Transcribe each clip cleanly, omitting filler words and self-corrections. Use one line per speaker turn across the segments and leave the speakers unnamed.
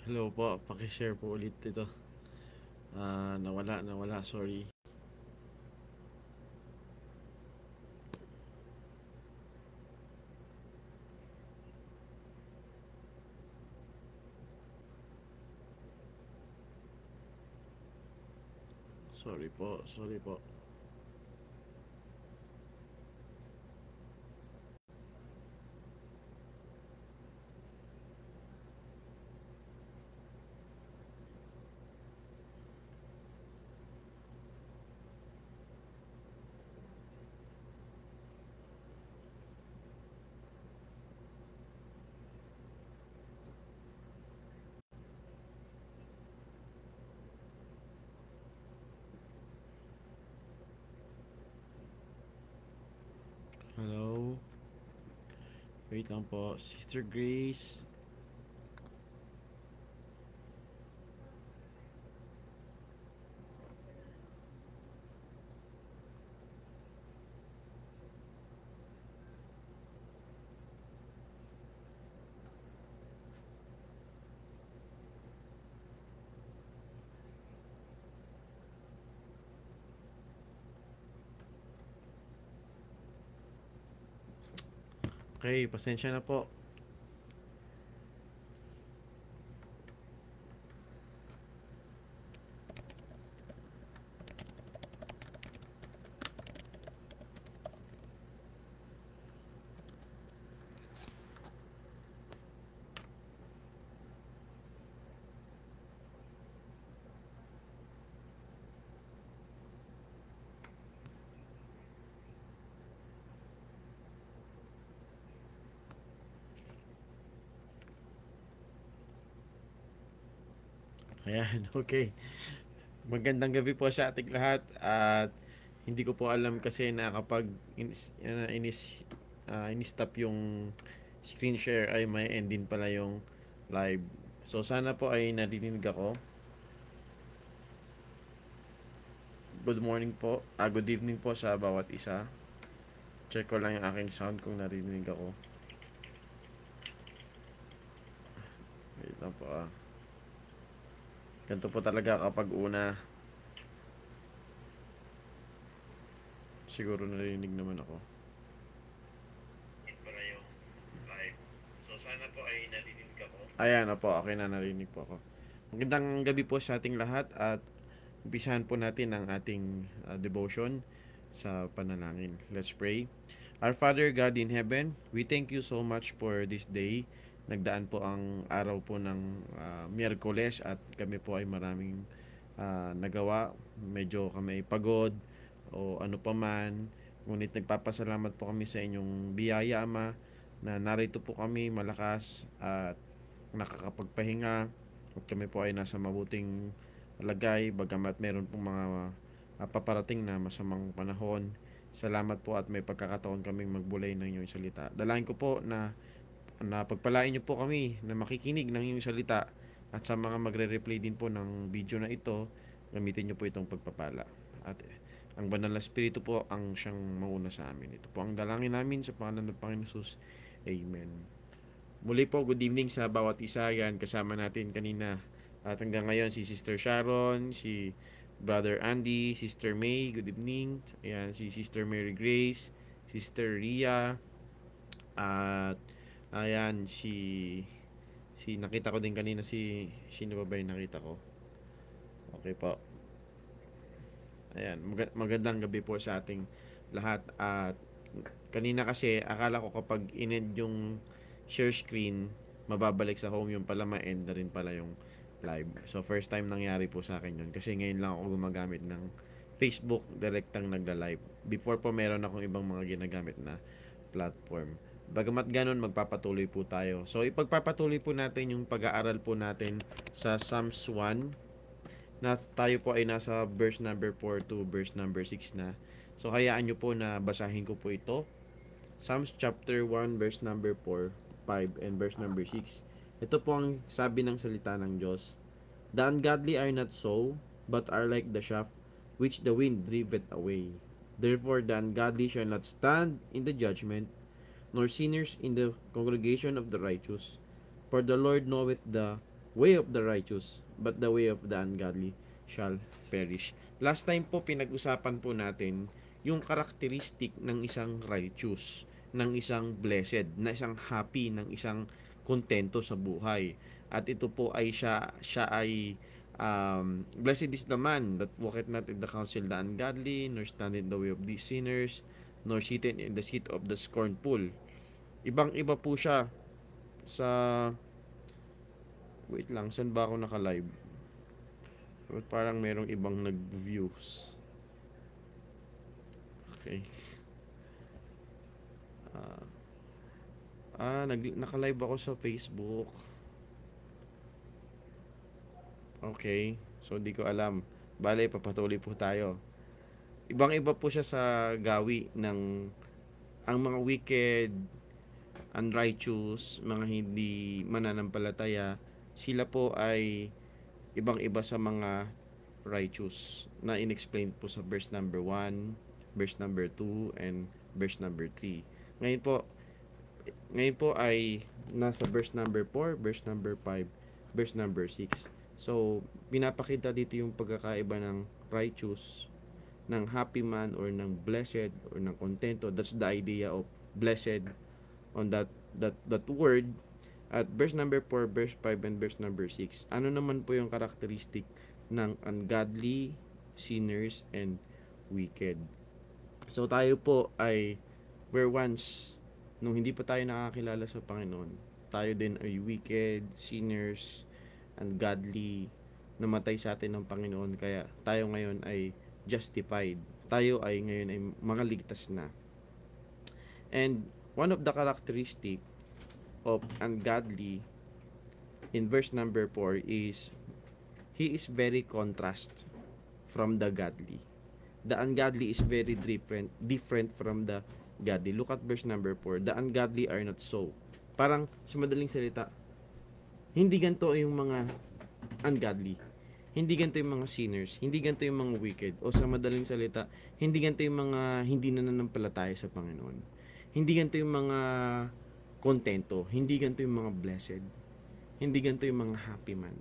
Hello po, paki-share po ulit ito. Nawala, sorry. Sorry po. Hello. Wait lang po, Sister Grace. Okay, pasensya na po. Ayan, okay. Magandang gabi po sa ating lahat at hindi ko po alam kasi na kapag in-stop yung screen share ay may end din pala yung live. So sana po ay narinig ako. Good morning po. Good evening po sa bawat isa. Check ko lang yung aking sound kung narinig ako. Wait lang po ah. Ganito po talaga kapag una. Siguro narinig naman ako. Yun pala yung live. So sana po ay narinig ako. Ayan na po. Okay na, narinig po ako. Magandang gabi po sa ating lahat at umpisahan po natin ang ating devotion sa panalangin. Let's pray. Our Father God in heaven, we thank you so much for this day. Nagdaan po ang araw po ng Miyerkules at kami po ay maraming nagawa. Medyo kami pagod o ano pa man. Ngunit nagpapasalamat po kami sa inyong biyaya, Ama, na narito po kami malakas at nakakapagpahinga at kami po ay nasa mabuting lagay bagamat meron pong mga paparating na masamang panahon. Salamat po at may pagkakataon kaming magbulay ng iyong salita. Dalain ko po na pagpalain niyo po kami na makikinig ng iyong salita at sa mga magre-replay din po ng video na ito, gamitin niyo po itong pagpapala. At ang banal na Espiritu po ang siyang mauna sa amin. Ito po ang dalangin namin sa pangalan ng Panginoon Jesus. Amen. Muli po, good evening sa bawat isa. Yan, kasama natin kanina at hanggang ngayon si Sister Sharon, si Brother Andy, Sister May, good evening. Ayan, si Sister Mary Grace, Sister Ria, at ayan, si nakita ko din kanina si sino ba ba yung nakita ko? Okay po. Ayan, magandang gabi po sa ating lahat at kanina kasi akala ko kapag in-end yung share screen, mababalik sa home yung pala ma-end na rin pala yung live. So first time nangyari po sa akin yun kasi ngayon lang ako gumagamit ng Facebook direktang nagla-live. Before po meron akong ibang mga ginagamit na platform. Bagamat ganun, magpapatuloy po tayo. So ipagpapatuloy po natin yung pag-aaral po natin sa Psalms 1 na tayo po ay nasa verse number 4 to verse number 6 na. So hayaan nyo po na basahin ko po ito. Psalms chapter 1 verse number 4, 5 and verse number 6. Ito po ang sabi ng salita ng Diyos. The ungodly are not so, but are like the chaff which the wind driveth away. Therefore the ungodly shall not stand in the judgment, nor sinners in the congregation of the righteous. For the Lord knoweth the way of the righteous, but the way of the ungodly shall perish. Last time po, pinag-usapan po natin yung karakteristik ng isang righteous, ng isang blessed, na isang happy, ng isang kontento sa buhay. At ito po ay siya ay blessed is the man that walketh not in the counsel of the ungodly, nor stand in the way of these sinners, nor sitteth in the seat of the scornful. Ibang-iba po siya sa... Wait lang, saan ba ako naka-live? Parang merong ibang nag-views. Okay. Naka-live ako sa Facebook. Okay. So, di ko alam. Bale, papatuloy po tayo. Ibang-iba po siya sa gawi ng ang mga wicked, unrighteous, mga hindi mananampalataya. Sila po ay ibang-iba sa mga righteous na inexplain po sa verse number 1, verse number 2, and verse number 3. Ngayon po ay nasa verse number 4, verse number 5, verse number 6. So, pinapakita dito yung pagkakaiba ng righteous, ng happy man, or ng blessed, or ng contento. That's the idea of blessed on that word. At verse number 4, verse 5, and verse number 6, ano naman po yung karakteristik ng ungodly, sinners, and wicked? So tayo po ay, were once, nung hindi pa tayo nakakilala sa Panginoon, tayo din ay wicked, sinners, ungodly, namatay sa atin ng Panginoon, kaya tayo ngayon ay justified. Tayo ay ngayon ay makaligtas na. And one of the characteristic of ungodly in verse number 4 is he is very contrast from the godly. The ungodly is very different from the godly. Look at verse number 4. The ungodly are not so. Parang sa madaling salita, hindi ganito yung mga ungodly. Hindi ganito yung mga sinners. Hindi ganito yung mga wicked. O sa madaling salita, hindi ganito yung mga hindi nananampalataya sa Panginoon. Hindi ganito yung mga kontento. Hindi ganito yung mga blessed. Hindi ganito yung mga happy man.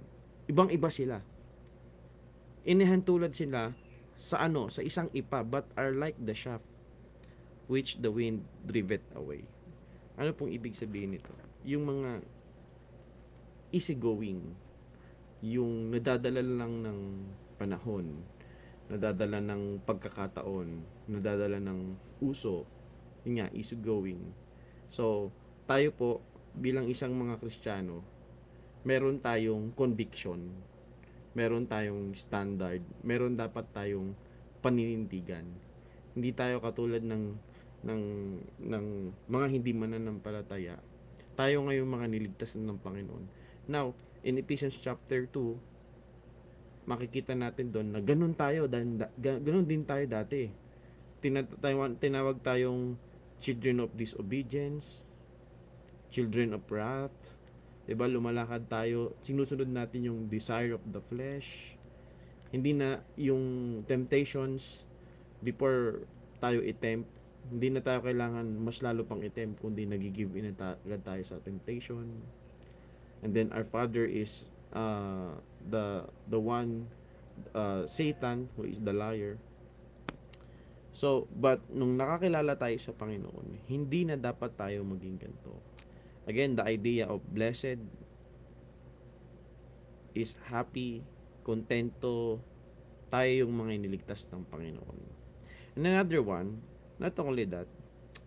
Ibang-iba sila. Inihantulad sila sa sa isang ipa, but are like the shaft which the wind driveth away. Ano pong ibig sabihin nito? Yung mga easygoing, yung nadadala lang ng panahon, nadadala ng pagkakataon, nadadala ng uso, yun nga, easygoing. So, tayo po, bilang isang mga Kristiyano, meron tayong conviction, meron tayong standard, meron dapat tayong paninindigan. Hindi tayo katulad ng mga hindi mananampalataya. Tayo ngayon mga niligtas ng Panginoon. Now, in Ephesians chapter 2, makikita natin doon na ganun din tayo dati. Tinawag tayong children of disobedience, children of wrath. Diba, lumalakad tayo, sinusunod natin yung desire of the flesh. Hindi na yung temptations before tayo i-tempt. Hindi na tayo kailangan mas lalo pang i-tempt, kundi nag-give in agad tayo sa temptation. And then our father is the one, Satan, who is the liar. So, but nung nakakilala tayo sa Panginoon, hindi na dapat tayo maging ganito. Again, the idea of blessed is happy, kontento, tayo yung mga iniligtas ng Panginoon. And another one, not only that,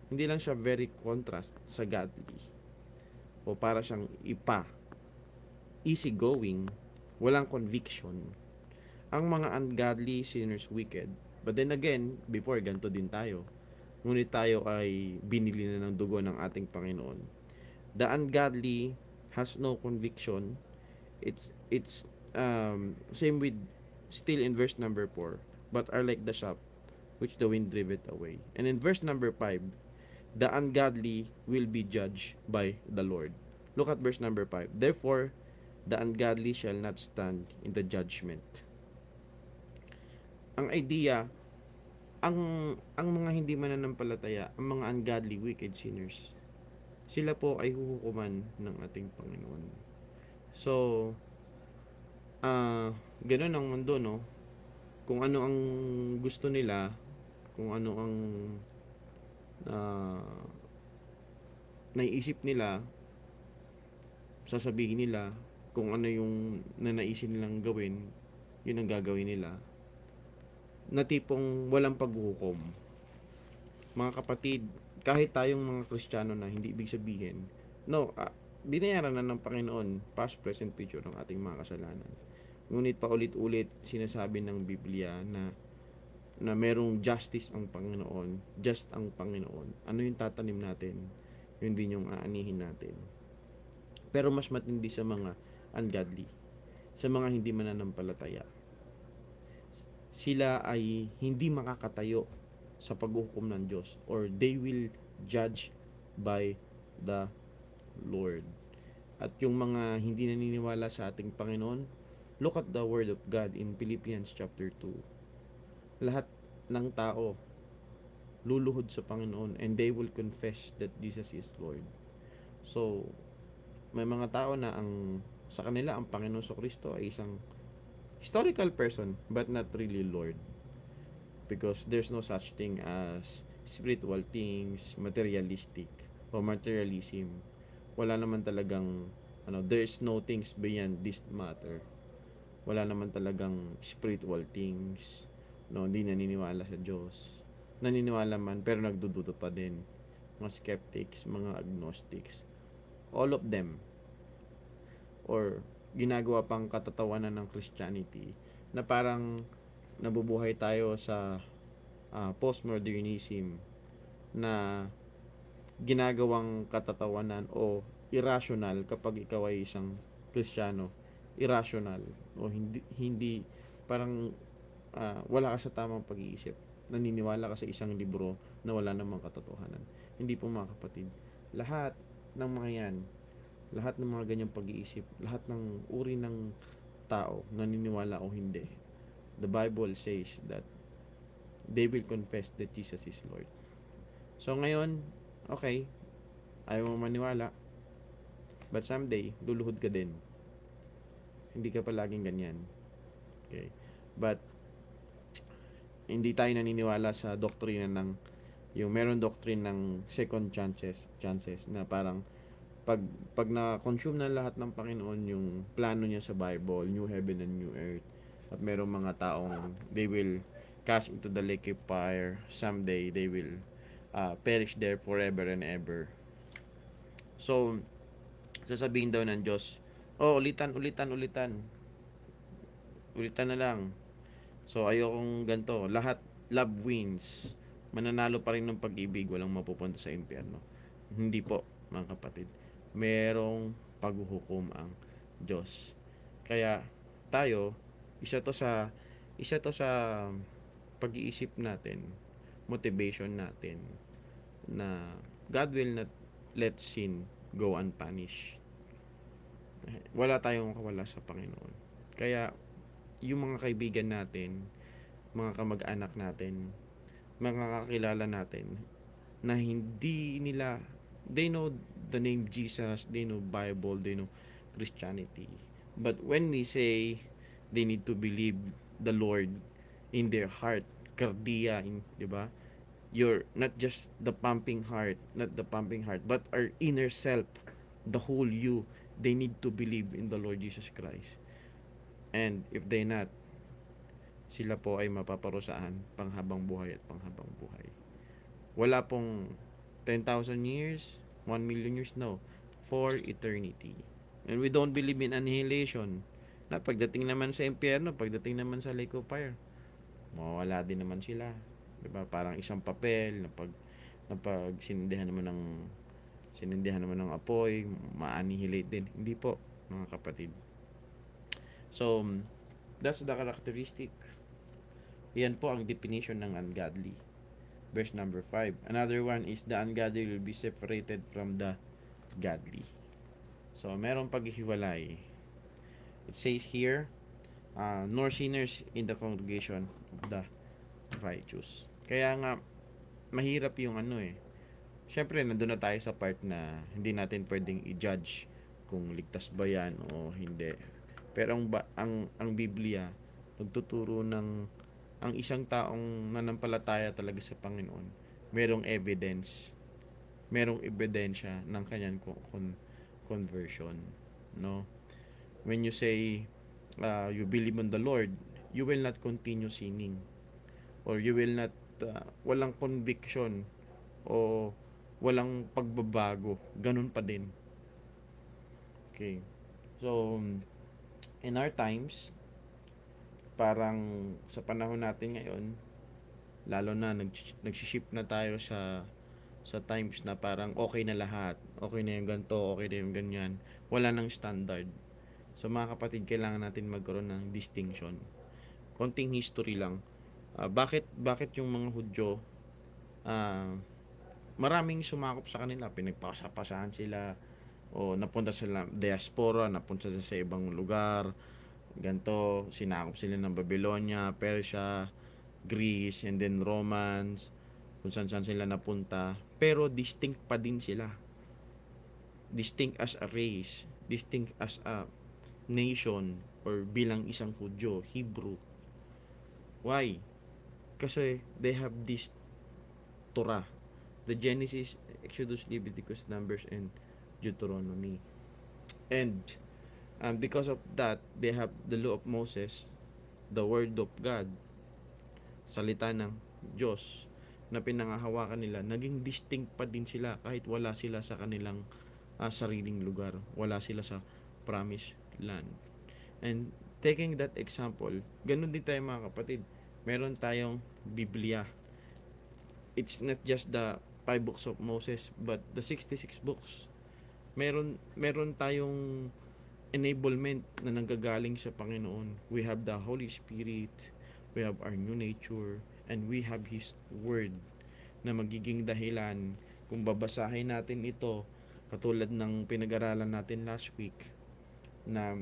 hindi lang siya very contrast sa godly, o para siyang ipa, easygoing, walang conviction. Ang mga ungodly, sinners, wicked, but then again, before, ganito din tayo. Ngunit tayo ay binili na ng dugo ng ating Panginoon. The ungodly has no conviction. It's same with still in verse number 4, but are like the shaft which the wind driveth away. And in verse number 5, the ungodly will be judged by the Lord. Look at verse number 5. Therefore, the ungodly shall not stand in the judgment. Ang idea, ang mga hindi mananampalataya, ang mga ungodly, wicked sinners, sila po ay huhukuman ng ating Panginoon. So, Ganun ang mundo, no? Kung ano ang gusto nila, kung ano ang ah, naiisip nila, sasabihin nila, kung ano yung nanaisin nilang gawin, yun ang gagawin nila. Na tipong walang paghuhukom. Mga kapatid, kahit tayong mga Kristiyano na, hindi ibig sabihin, no, binayaran na ng Panginoon, past, present, future, ang ating mga kasalanan. Ngunit paulit-ulit sinasabi ng Biblia na merong justice ang Panginoon, just ang Panginoon. Ano yung tatanim natin, yun din yung aanihin natin. Pero mas matindi sa mga ungodly, sa mga hindi mananampalataya. Sila ay hindi makakatayo sa paghuhukom ng Diyos, or they will judge by the Lord. At yung mga hindi naniniwala sa ating Panginoon, look at the word of God in Philippians chapter 2. Lahat ng tao luluhod sa Panginoon, and they will confess that Jesus is Lord. So, may mga tao na sa kanila ang Panginoon Kristo ay isang historical person, but not really Lord. Because there's no such thing as spiritual things, materialistic, or materialism. Wala naman talagang, there's no things beyond this matter. Wala naman talagang spiritual things. No, hindi naniniwala sa Diyos. Naniniwala man, pero nagdududa pa din. Mga skeptics, mga agnostics. All of them. Or ginagawa pang katatawanan ng Christianity na parang nabubuhay tayo sa postmodernism na ginagawang katatawanan o irrational kapag ikaw ay isang Kristiyano. Irrational o hindi parang wala ka sa tamang pag-iisip. Naniniwala ka sa isang libro na wala namang katotohanan. Hindi po, mga kapatid. Lahat ng mga yan, lahat ng mga ganyang pag-iisip, lahat ng uri ng tao, naniniwala o hindi, the Bible says that they will confess that Jesus is Lord. So ngayon, okay, ayaw mo maniwala, but someday, luluhod ka din. Hindi ka palaging ganyan. Okay. But, hindi tayo naniniwala sa doktrina ng, yung meron doctrine ng second chances na parang, pag na-consume na lahat ng Panginoon yung plano niya sa Bible, new heaven and new earth, at merong mga taong they will cast into the lake of fire, someday they will perish there forever and ever. So, sasabihin daw ng Diyos, ulitan na lang. So, ayokong ganito, lahat love wins, mananalo pa rin ng pag-ibig, walang mapupunta sa impyerno. Hindi po, mga kapatid. Merong paghuhukom ang Diyos. Kaya tayo, isa to sa pag-iisip natin, motivation natin, na God will not let sin go unpunished. Wala tayong kawala sa Panginoon. Kaya yung mga kaibigan natin, mga kamag-anak natin, mga kakilala natin, na hindi nila, they know the name Jesus, they know Bible, they know Christianity. But when we say they need to believe the Lord in their heart, kardia, di ba? You're not just the pumping heart, but our inner self, the whole you, they need to believe in the Lord Jesus Christ. And if they not, sila po ay mapaparusahan panghabang buhay at panghabang buhay. Wala pong 10,000 years, 1 million years, no. For eternity. And we don't believe in annihilation. Na pagdating naman sa impyerno, pagdating naman sa lake of fire, mawawala din naman sila. Diba? Parang isang papel na pag sinindihan naman ng apoy, ma-annihilate din. Hindi po, mga kapatid. So, that's the characteristic. Yan po ang definition ng ungodly. Verse number 5. Another one is the ungodly will be separated from the godly. So, merong paghihiwalay. It says here, nor sinners in the congregation of the righteous. Kaya nga, mahirap yung Siyempre, nandun na tayo sa part na hindi natin pwedeng i-judge kung ligtas ba yan o hindi. Pero ang Biblia nagtuturo ng ang isang taong nanampalataya talaga sa Panginoon, merong evidence, merong ebidensya ng kanyang conversion, no? When you say you believe on the Lord, you will not continue sinning, or you will not walang conviction o walang pagbabago, ganun pa din. Okay. So in our times, parang sa panahon natin ngayon, lalo na nagsiship na tayo sa times na parang okay na lahat, okay na yung ganito, okay na yung ganyan, wala nang standard. So mga kapatid, kailangan natin magkaroon ng distinction. Konting history lang. Bakit yung mga Hudyo, maraming sumakop sa kanila, pinagpasapasahan sila, o napunta sila diaspora, napunta sila sa ibang lugar, ganto, sinakop sila ng Babylonia, Persia, Greece, and then Romans, kung saan sila napunta, pero distinct pa din sila, distinct as a race, distinct as a nation, or bilang isang Hudyo, Hebrew. Why? Kasi they have this Torah, the Genesis, Exodus, Leviticus, Numbers, and Deuteronomy. And because of that, they have the law of Moses, the word of God, salita ng Diyos na pinangahawakan nila. Naging distinct pa din sila kahit wala sila sa kanilang sariling lugar, wala sila sa promised land. And taking that example, ganun din tayo mga kapatid. Meron tayong Biblia. It's not just the 5 books of Moses, but the 66 books. Meron tayong enablement na nanggagaling sa Panginoon. We have the Holy Spirit, we have our new nature, and we have His Word na magiging dahilan kung babasahin natin ito, katulad ng pinag-aralan natin last week na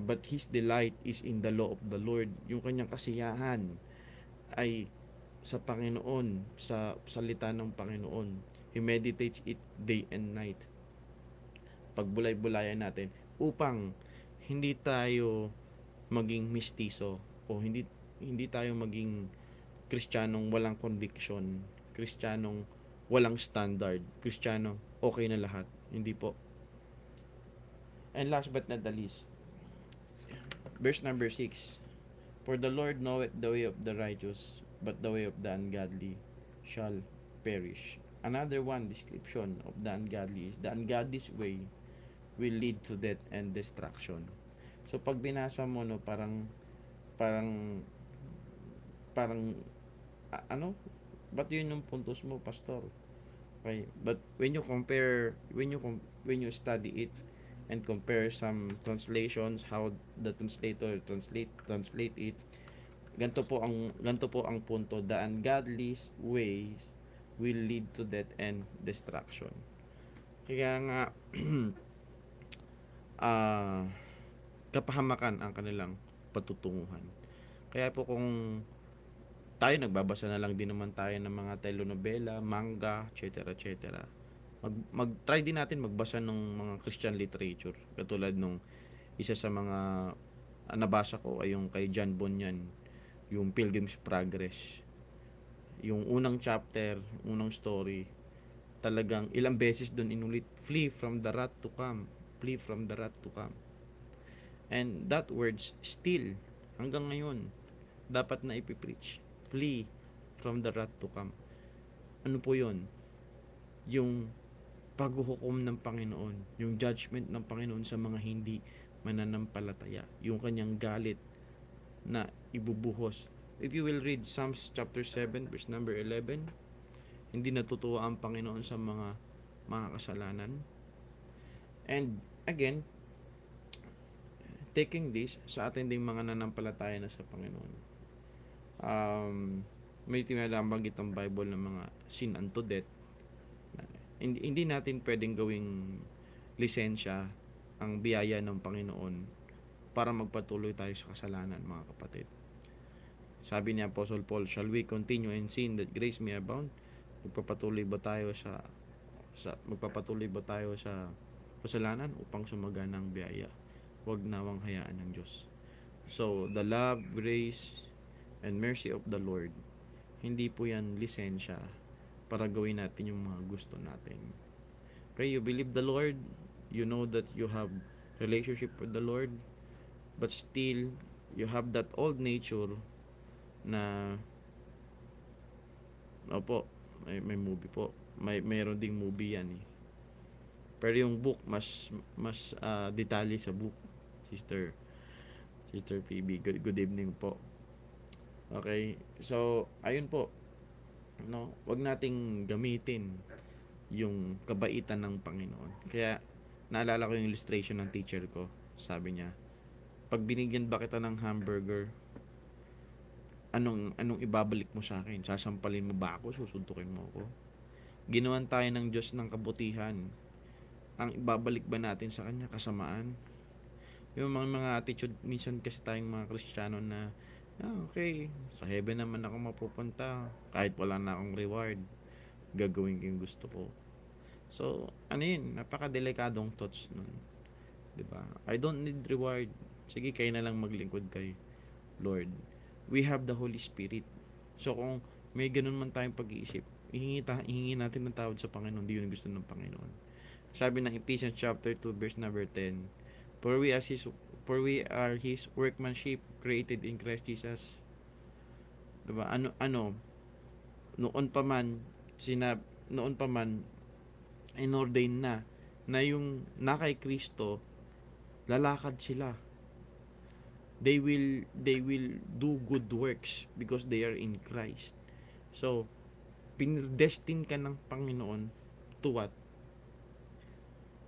but His delight is in the law of the Lord. Yung kanyang kasiyahan ay sa Panginoon, sa salita ng Panginoon. He meditates it day and night. Pagbulay-bulayan natin upang hindi tayo maging mistiso, o hindi tayo maging Kristiyanong walang conviction, Kristiyanong walang standard, Kristiyanong okay na lahat. Hindi po. And last but not the least, verse number 6, for the Lord knoweth the way of the righteous, but the way of the ungodly shall perish. Another one description of the ungodly is the ungodly's way will lead to death and destruction. So pag binasa mo, no, parang ano, ba't yun yung puntos mo, pastor? Okay, but when you study it and compare some translations, how the translator translate it, ganito po ang punto: the ungodly's ways will lead to death and destruction. Kaya nga kapahamakan ang kanilang patutunguhan. Kaya po kung tayo nagbabasa na lang din naman tayo ng mga telenovela, manga, etc. Mag-try din natin magbasa ng mga Christian literature. Katulad nung isa sa mga nabasa ko ay yung kay John Bunyan, yung Pilgrim's Progress. Yung unang chapter, unang story, talagang ilang beses doon inulit, flee from the wrath to come. Flee from the wrath to come. And that words still hanggang ngayon dapat na ipipreach. Flee from the wrath to come. Ano po yun? Yung paghuhukom ng Panginoon, yung judgment ng Panginoon sa mga hindi mananampalataya, yung kanyang galit na ibubuhos. If you will read Psalms chapter 7 verse number 11, hindi natutuwa ang Panginoon sa mga kasalanan. And again, taking this sa atin ding mga nanampalataya na sa Panginoon, may tinalabanggit ang Bible ng mga sin unto death. Hindi natin pwedeng gawing lisensya ang biyaya ng Panginoon para magpatuloy tayo sa kasalanan, mga kapatid. Sabi ni Apostle Paul, shall we continue in sin that grace may abound? Magpapatuloy ba tayo sa kasalanan upang sumaga ng biyaya? wag nawang hayaan ng Diyos. So, the love, grace, and mercy of the Lord, hindi po yan lisensya para gawin natin yung mga gusto natin. Okay, you believe the Lord, you know that you have relationship with the Lord, but still, you have that old nature na, opo, may movie po. Mayroon ding movie yan eh. Pero yung book, mas detalye sa book, Sister PB. Good evening po. Okay, so, ayun po. No, wag nating gamitin yung kabaitan ng Panginoon. Kaya, naalala ko yung illustration ng teacher ko. Sabi niya, pag binigyan ba kita ng hamburger, anong ibabalik mo sa akin? Sasampalin mo ba ako? Susuntukin mo ako? Ginawan tayo ng Diyos ng kabutihan. Ang ibabalik ba natin sa Kanya? Kasamaan? Yung mga attitude, minsan kasi tayong mga Kristiyano na, okay, sa heaven naman ako mapupunta. Kahit wala na akong reward, gagawin ko yung gusto ko. So, napaka-delikadong thoughts nun. Diba? I don't need reward. Sige, kayo na lang maglingkod kay Lord. We have the Holy Spirit. So, kung may ganun man tayong pag-iisip, ihingi natin ng tawad sa Panginoon. Hindi yun gusto ng Panginoon. Sabi ng Ephesians chapter 2 verse number 10, For we are His workmanship, created in Christ Jesus. Diba? Noon pa man, inordain na yung kay Kristo, lalakad sila. They will do good works because they are in Christ. So, pinredestin ka ng Panginoon to what?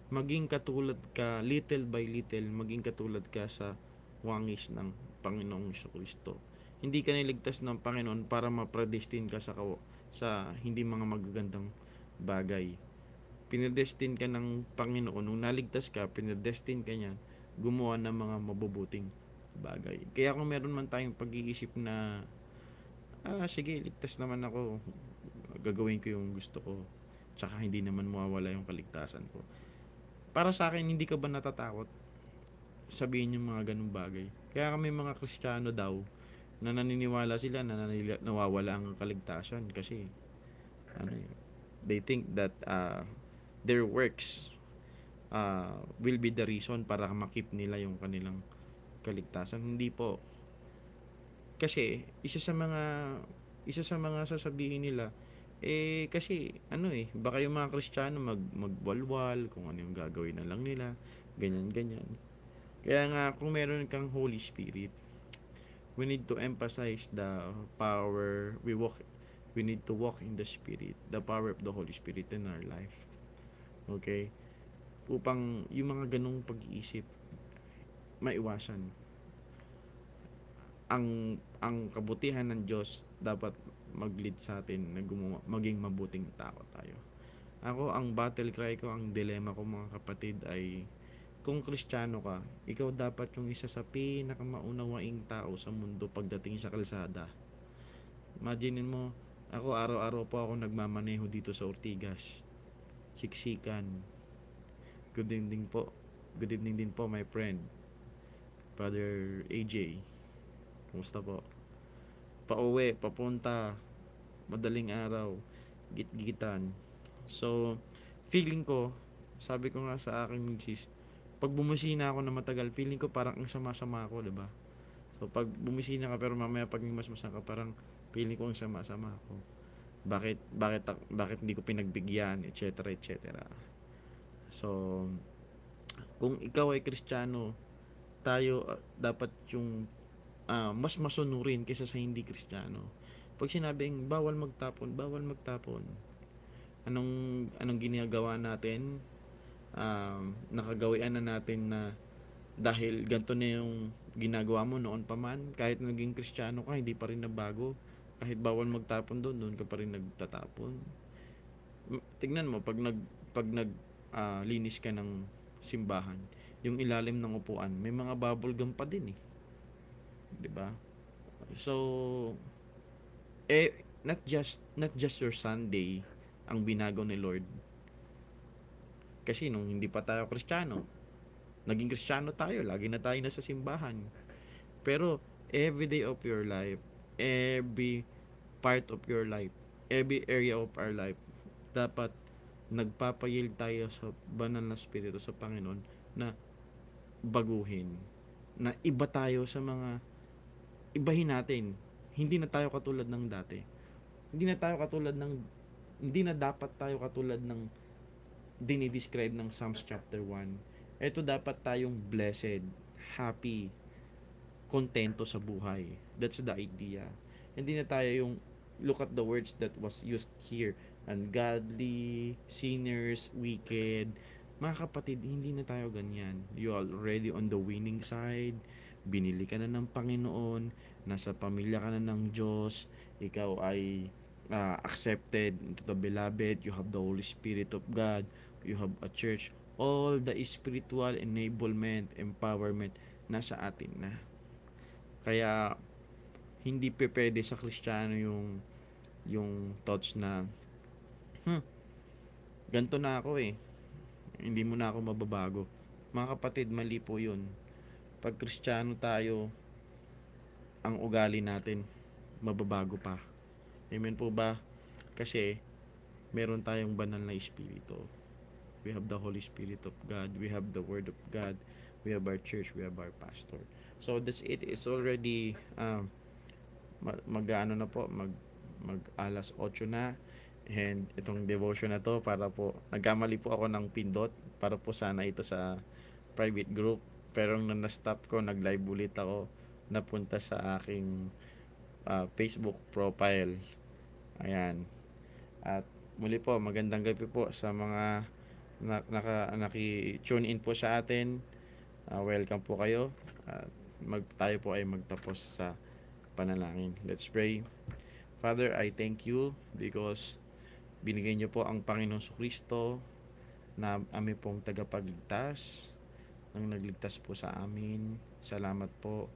Maging katulad ka, little by little, maging katulad ka sa wangis ng Panginoong Jesucristo. Hindi ka niligtas ng Panginoon para mapredestin ka sa hindi mga magagandang bagay. Pinredestin ka ng Panginoon. Nung naligtas ka, pinredestin ka niya gumawa ng mga mabubuting bagay. Kaya kung meron man tayong pag-iisip na sige, ligtas naman ako, gagawin ko yung gusto ko, tsaka hindi naman mawawala yung kaligtasan ko. Para sa akin, hindi ka ba natatakot sabihin yung mga ganung bagay? Kaya kami mga Kristiyano daw na naniniwala sila na nawawala ang kaligtasan kasi they think that their works will be the reason para makip nila yung kanilang kaligtasan. Hindi po. Kasi isa sa mga sasabihin nila kasi baka yung mga Kristiyano magwalwal kung ano yung gagawin na lang nila, ganyan. Kaya nga kung meron kang Holy Spirit, we need to emphasize the power we need to walk in the Spirit, the power of the Holy Spirit in our life. Okay? Upang yung mga ganung pag-iisip maiwasan. Ang kabutihan ng Diyos dapat mag-lead sa atin na maging mabuting tao tayo. Ako, ang battle cry ko, ang dilemma ko mga kapatid ay kung Kristiyano ka, ikaw dapat yung isa sa pinakamaunawaing tao sa mundo pagdating sa kalsada. Imaginin mo, ako araw-araw po ako nagmamaneho dito sa Ortigas. Siksikan. Good evening po. Good evening din po, my friend. Brother AJ. Kumusta po? Pauwi, papunta, madaling araw, git-gitan. So, feeling ko, sabi ko nga sa aking misis, pag bumisina ako na matagal, feeling ko parang ang sama-sama ako, diba? So, pag bumisina ka pero mamaya pag masmasan ka, parang feeling ko ang sama-sama ako. Bakit hindi ko pinagbigyan, etc. So, kung ikaw ay Kristiyano, tayo dapat yung mas masunurin kaysa sa hindi Kristiyano. Pag sinabing bawal magtapon, anong ginagawa natin? Nakagawian na natin na dahil ganito na yung ginagawa mo noon pa man, kahit naging Kristiyano ka, hindi pa rin nabago. Kahit bawal magtapon doon ka pa rin nagtatapon. Tignan mo, pag linis ka ng simbahan, yung ilalim ng upuan, may mga bubble gum pa din eh. 'Di ba? So not just your Sunday ang binago ni Lord. Kasi nung hindi pa tayo Kristiyano, Naging Kristiyano tayo, lagi na tayo nasa simbahan. Pero every day of your life, every part of your life, every area of our life, dapat nagpapayield tayo sa banal na Espiritu sa Panginoon na baguhin, na iba tayo sa mga ibahin natin. Hindi na tayo katulad ng dati. Hindi na dapat tayo katulad ng dinidescribe ng Psalms chapter 1. Ito dapat tayong blessed, happy, kontento sa buhay. That's the idea. Hindi na tayo yung look at the words that was used here. Ungodly, sinners, wicked. Mga kapatid, hindi na tayo ganyan. You already on the winning side. Binili ka na ng Panginoon. Nasa pamilya ka na ng Diyos. Ikaw ay accepted into the beloved. You have the Holy Spirit of God. You have a church. All the spiritual enablement, empowerment, nasa atin na. Kaya, hindi pwede sa Kristiyano yung thoughts na ganito na ako hindi mo na ako mababago. Mga kapatid, mali po yun. Pag Kristiyano tayo, ang ugali natin mababago pa. Amen po ba? Kasi meron tayong banal na Espiritu. We have the Holy Spirit of God. We have the Word of God. We have our church. We have our pastor. So that's it. It's already mag alas 8 na. And itong devotion na to para po, nagkamali po ako ng pindot para po sana ito sa private group. Pero nung na-stop ko, nag-live ulit ako, napunta sa aking Facebook profile. Ayan. At muli po, magandang gabi po sa mga naki-tune in po sa atin. Welcome po kayo. Tayo po ay magtapos sa panalangin. Let's pray. Father, I thank you because binigay niyo po ang Panginoong Kristo na amin pong tagapagligtas, nang nagligtas po sa amin. Salamat po.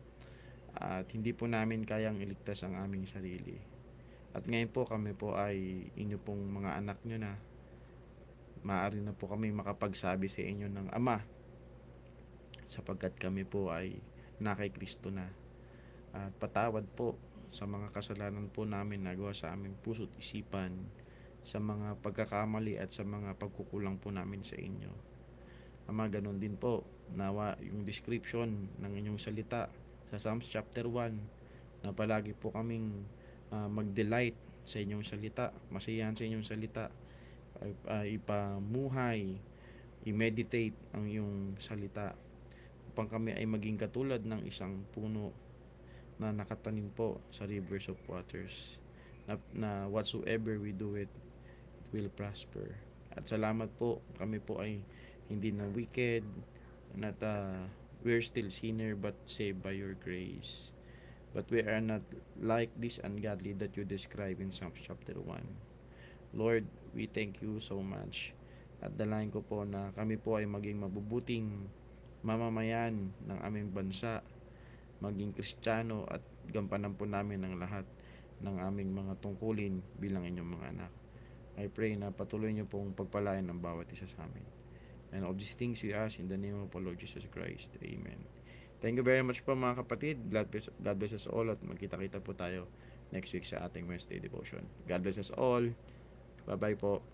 At hindi po namin kayang iligtas ang aming sarili. At ngayon po kami po ay inyo pong mga anak nyo na. Maaari na po kami makapagsabi sa inyo ng Ama, sapagkat kami po ay na kay Kristo na. At patawad po sa mga kasalanan po namin nagawa sa aming puso't isipan, sa mga pagkakamali at sa mga pagkukulang po namin sa inyo. Ama, ganun din po nawa yung description ng inyong salita sa Psalms chapter 1 na palagi po kaming mag-delight sa inyong salita, masiyahan sa inyong salita, ipamuhay, i-meditate ang iyong salita upang kami ay maging katulad ng isang puno na nakatanim po sa rivers of waters, na whatsoever we do it will prosper. At salamat po, kami po ay hindi na wicked, not we're still sinner but saved by your grace. But we are not like this ungodly that you describe in Psalms chapter 1. Lord, we thank you so much. At dalayan ko po na kami po ay maging mabubuting mamamayan ng aming bansa, maging Kristiyano, at gampanan po namin ang lahat ng aming mga tungkulin bilang inyong mga anak. I pray na patuloy niyo pong pagpalain ng bawat isa sa amin. And all these things we ask in the name of our Lord Jesus Christ. Amen. Thank you very much po mga kapatid. God bless us all at magkita-kita po tayo next week sa ating Wednesday devotion. God bless us all. Bye-bye po.